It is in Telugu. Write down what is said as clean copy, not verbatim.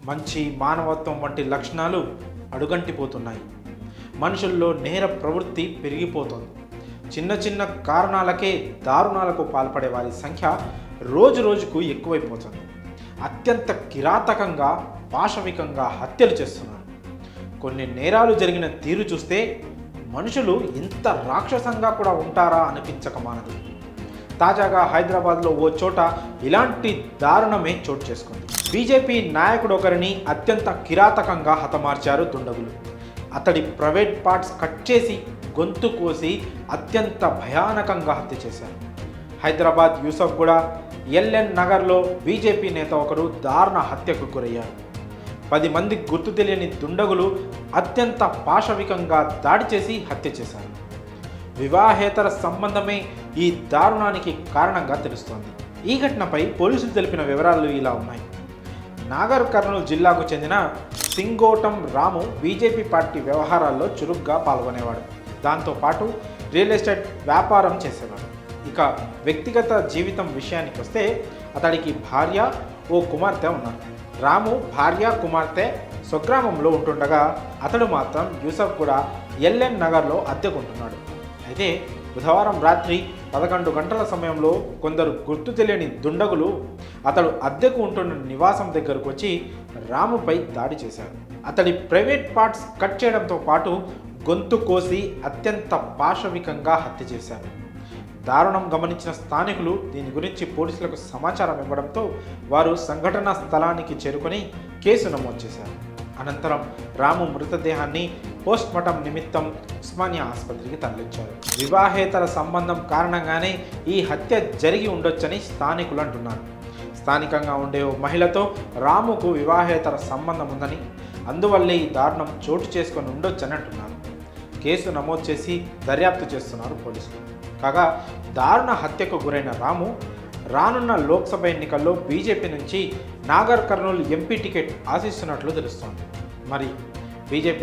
మంచి మానవత్వం వంటి లక్షణాలు అడుగంటిపోతున్నాయి. మనుషుల్లో నేర ప్రవృత్తి పెరిగిపోతోంది. చిన్న చిన్న కారణాలకే దారుణాలకు పాల్పడే వారి సంఖ్య రోజు రోజుకు ఎక్కువైపోతుంది. అత్యంత కిరాతకంగా, పాశవికంగా హత్యలు చేస్తున్నారు. కొన్ని నేరాలు జరిగిన తీరు చూస్తే మనుషులు ఇంత రాక్షసంగా కూడా ఉంటారా అనిపించక మానదు. తాజాగా హైదరాబాద్లో ఓ చోట ఇలాంటి దారుణమే చోటు చేసుకుంది. బీజేపీ నాయకుడు ఒకరిని అత్యంత కిరాతకంగా హతమార్చారు దుండగులు. అతడి ప్రైవేట్ పార్ట్స్ కట్ చేసి గొంతు కోసి అత్యంత భయానకంగా హత్య చేశారు. హైదరాబాద్ యూసఫ్గూడ ఎల్ఎన్ నగర్లో బీజేపీ నేత ఒకరు దారుణ హత్యకు గురయ్యారు. 10 మంది గుర్తు తెలియని దుండగులు అత్యంత పాశవికంగా దాడి చేసి హత్య చేశారు. వివాహేతర సంబంధమే ఈ దారుణానికి కారణంగా తెలుస్తోంది. ఈ ఘటనపై పోలీసులు తెలిపిన వివరాలు ఇలా ఉన్నాయి. నాగర్ కర్నూలు జిల్లాకు చెందిన సింగోటం రాము బీజేపీ పార్టీ వ్యవహారాల్లో చురుగ్గా పాల్గొనేవాడు. దాంతోపాటు రియల్ ఎస్టేట్ వ్యాపారం చేసేవాడు. ఇక వ్యక్తిగత జీవితం విషయానికి వస్తే అతడికి భార్య, ఓ కుమార్తె ఉన్నారు. రాము భార్య, కుమార్తె స్వగ్రామంలో ఉంటుండగా అతడు మాత్రం యూసఫ్గూడ ఎల్ఎన్ నగర్లో అద్దెకుంటున్నాడు. అయితే బుధవారం రాత్రి 11 గంటల సమయంలో కొందరు గుర్తు తెలియని దుండగులు అతడు అద్దెకు ఉంటున్న నివాసం దగ్గరకు వచ్చి రాముపై దాడి చేశారు. అతడి ప్రైవేట్ పార్ట్స్ కట్ చేయడంతో పాటు గొంతు కోసి అత్యంత పాశవికంగా హత్య చేశారు. దారుణం గమనించిన స్థానికులు దీని గురించి పోలీసులకు సమాచారం ఇవ్వడంతో వారు సంఘటనా స్థలానికి చేరుకొని కేసు నమోదు చేశారు. అనంతరం రాము మృతదేహాన్ని పోస్ట్మార్టం నిమిత్తం ఉస్మానియా ఆసుపత్రికి తరలించారు. వివాహేతర సంబంధం కారణంగానే ఈ హత్య జరిగి ఉండొచ్చని స్థానికులు అంటున్నారు. స్థానికంగా ఉండే ఓ మహిళతో రాముకు వివాహేతర సంబంధం ఉందని, అందువల్లే ఈ దారుణం చోటు చేసుకొని ఉండొచ్చని అంటున్నారు. కేసు నమోదు చేసి దర్యాప్తు చేస్తున్నారు పోలీసులు. కాగా దారుణ హత్యకు గురైన రాము రానున్న లోక్సభ ఎన్నికల్లో బీజేపీ నుంచి నాగర్ కర్నూలు ఎంపీ టికెట్ ఆశిస్తున్నట్లు తెలుస్తోంది. మరి బీజేపీ